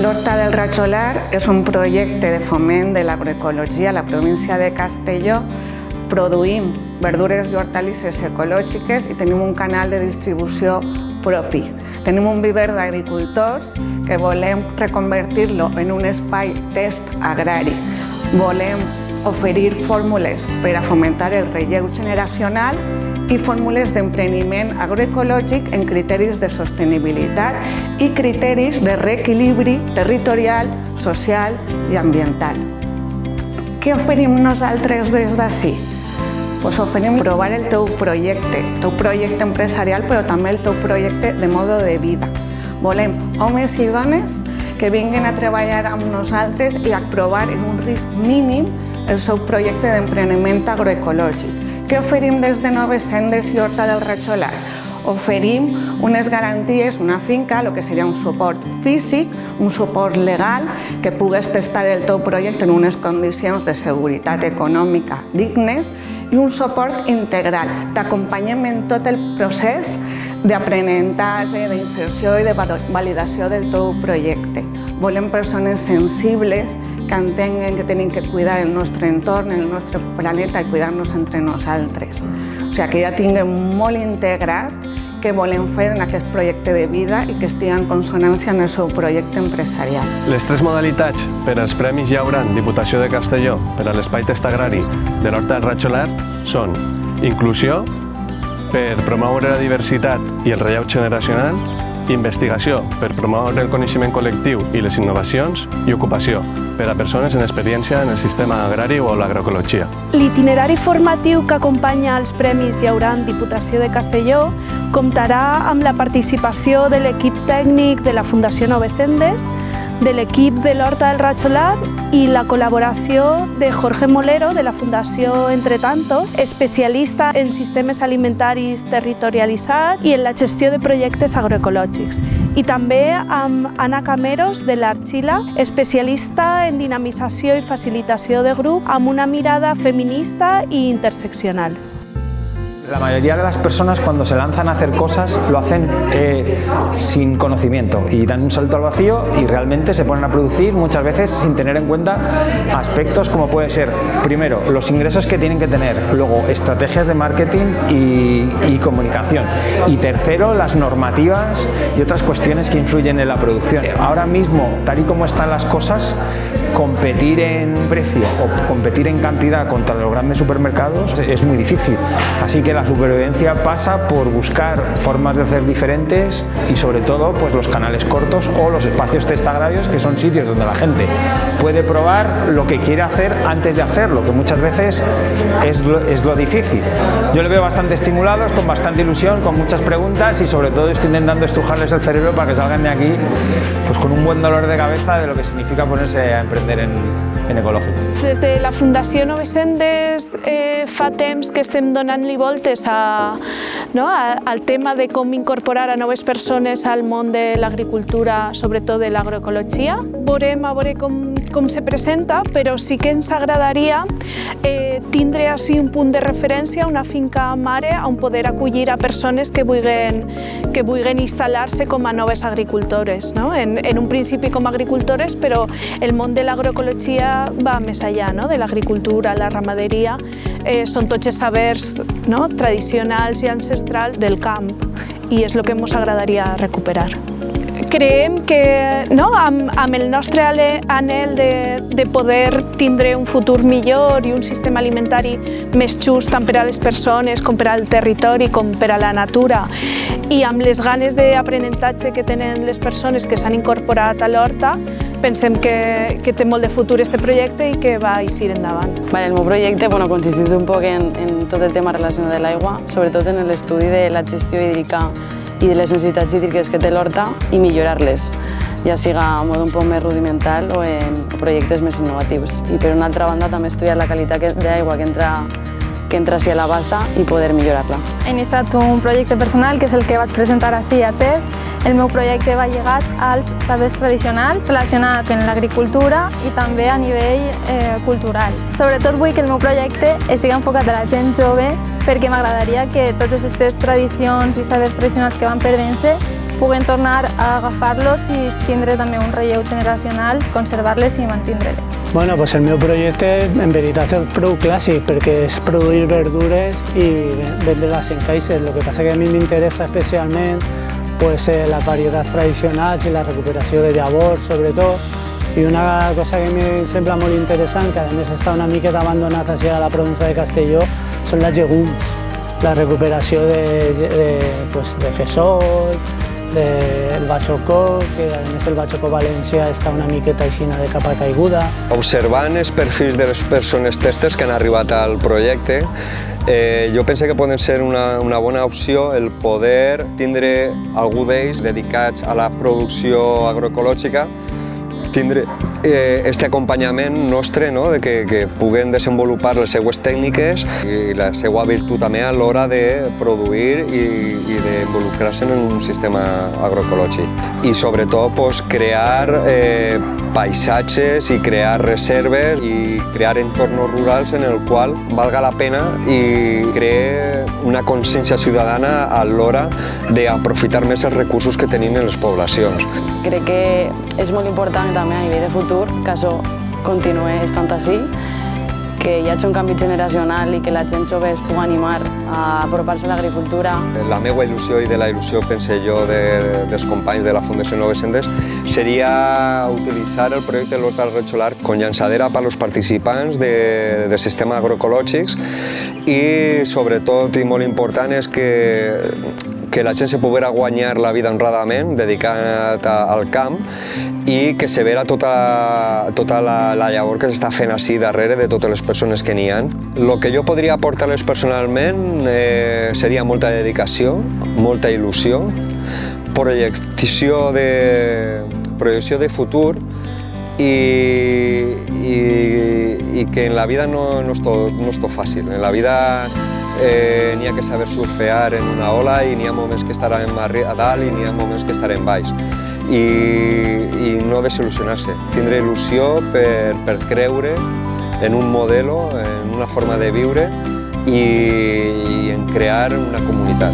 L'Horta del Rajolar és un projecte de foment de l'agroecologia a la província de Castelló. Produïm verdures i hortalisses ecològiques i tenim un canal de distribució propi. Tenim un viver d'agricultors que volem reconvertir-lo en un espai test agrari. Volem oferir fórmules per a fomentar el relleu generacional i fórmules d'empreniment agroecològic en criteris de sostenibilitat i criteris de reequilibri territorial, social i ambiental. Què oferim nosaltres des d'ací? Oferim provar el teu projecte empresarial, però també el teu projecte de mode de vida. Volem homes i dones que vinguin a treballar amb nosaltres i a provar en un risc mínim el seu projecte d'empreniment agroecològic. Què oferim des de Noves Sendes i Horta del Rajolar? Oferim unes garanties, una finca, el que seria un suport físic, un suport legal, que pugues testar el teu projecte en unes condicions de seguretat econòmica dignes i un suport integral. T'acompanyem en tot el procés d'aprenentatge, d'inserció i de validació del teu projecte. Volem persones sensibles que entenguen que tenim que cuidar el nostre entorn, el nostre planeta i cuidar-nos entre nosaltres. O sigui, que ja tinguem molt integrat què volem fer en aquest projecte de vida i que estigui en consonància amb el seu projecte empresarial. Les tres modalitats per als Premis Llauran Diputació de Castelló per a l'Espai Test Agrari de l'Horta del Rajolar són inclusió, per promoure la diversitat i el relleu generacional, investigació per promoure el coneixement col·lectiu i les innovacions i ocupació per a persones en experiència en el sistema agrari o l'agroecologia. L'itinerari formatiu que acompanya els Premis Llauran Diputació de Castelló comptarà amb la participació de l'equip tècnic de la Fundació Noves Sendes, de l'equip de l'Horta del Rajolar i la col·laboració de Jorge Molero de la Fundació Entretanto, especialista en sistemes alimentaris territorialitzats i en la gestió de projectes agroecològics. I també amb Anna Cameros de l'Archila, especialista en dinamització i facilitació de grup amb una mirada feminista i interseccional. La mayoría de las personas cuando se lanzan a hacer cosas lo hacen sin conocimiento y dan un salto al vacío y realmente se ponen a producir muchas veces sin tener en cuenta aspectos como puede ser, primero, los ingresos que tienen que tener, luego estrategias de marketing y comunicación y tercero, las normativas y otras cuestiones que influyen en la producción. Ahora mismo, tal y como están las cosas, competir en precio o competir en cantidad contra los grandes supermercados es muy difícil. Así que la supervivencia pasa por buscar formas de hacer diferentes y sobre todo pues los canales cortos o los espacios test agrarios, que son sitios donde la gente puede probar lo que quiere hacer antes de hacerlo, que muchas veces es lo difícil. Yo le veo bastante estimulados, con bastante ilusión, con muchas preguntas y sobre todo estoy intentando estrujarles el cerebro para que salgan de aquí pues con un buen dolor de cabeza de lo que significa ponerse a emprender en ecològic. Des de la Fundació Noves Sendes fa temps que estem donant-li voltes al tema de com incorporar a noves persones al món de l'agricultura, sobretot de l'agroecologia. Veurem a veure com se presenta, però sí que ens agradaria tindre així un punt de referència, una finca mare on poder acollir a persones que vulguin instal·lar-se com a noves agricultores. En un principi com a agricultores, però el món de l'agroecologia va més enllà de l'agricultura, la ramaderia, són tots els sabers tradicionals i ancestrals del camp i és el que ens agradaria recuperar. Creiem que amb el nostre anhel de poder tindre un futur millor i un sistema alimentari més just tant per a les persones com per al territori com per a la natura i amb les ganes d'aprenentatge que tenen les persones que s'han incorporat a l'horta, pensem que té molt de futur este projecte i que va eixir endavant. El meu projecte consisteix un poc en tot el tema relacionat amb l'aigua, sobretot en l'estudi de la gestió hídrica i de les necessitats hídriques que té l'horta i millorar-les, ja siga a mode un poc més rudimental o en projectes més innovatius. I per una altra banda també estudiar la qualitat d'aigua que entra així a la bassa i poder millorar-la. He iniciat un projecte personal que és el que vaig presentar així a test. El meu projecte va lligat als sabers tradicionals relacionats amb l'agricultura i també a nivell cultural. Sobretot vull que el meu projecte estigui enfocat a la gent jove perquè m'agradaria que totes aquestes tradicions i sabers tradicionals que van perdent-se puguen tornar a agafar-los i tindre també un relleu generacional, conservar-les i mantindre-les. Bueno, pues el meu projecte en veritat és prou clàssic perquè és produir verdures i vendre-les en caixes. El que passa que a mi m'interessa especialment pues, les varietats tradicionals i la recuperació de llavors, sobretot. I una cosa que em sembla molt interessant, que a més està una miqueta abandonat a la província de Castelló, són les llegums. La recuperació de fesol, del batxocó, que a més el batxocó valencià està una miqueta aixina de capa caiguda. Observant els perfils de les persones testers que han arribat al projecte, jo penso que poden ser una bona opció el poder tindre algú d'ells dedicats a la producció agroecològica, tindre este acompanyament nostre, no? De que puguen desenvolupar les seues tècniques i la seva virtut també a l'hora de produir i d'involucrar-se en un sistema agroecològic. I sobretot pues, crear paisatges i crear reserves i crear entorns rurals en el qual valga la pena i crear una consciència ciutadana a l'hora d'aprofitar més els recursos que tenim en les poblacions. Crec que és molt important també a nivell de futur que això continuï estant així, que hi hagi un canvi generacional i que la gent jove es pugui animar a apropar-se a l'agricultura. La meva il·lusió i de la il·lusió, pense jo, dels companys de la Fundació Noves Sendes seria utilitzar el projecte de l'Horta del Ratxolar com llançadera per als participants de sistemes agroecològics i, sobretot, i molt important, és que la gent se poguera guanyar la vida honradament, dedicat al camp, i que se vera tota la llavor que s'està fent així darrere de totes les persones que n'hi ha. El que jo podria aportar-les personalment seria molta dedicació, molta il·lusió, projecció de futur i que en la vida no és tot fàcil. En la vida n'hi ha que saber surfear en una ola i n'hi ha moments que estarem a dalt i n'hi ha moments que estarem baix. I no desil·lusionar-se, tindre il·lusió per creure en un model, en una forma de viure i en crear una comunitat.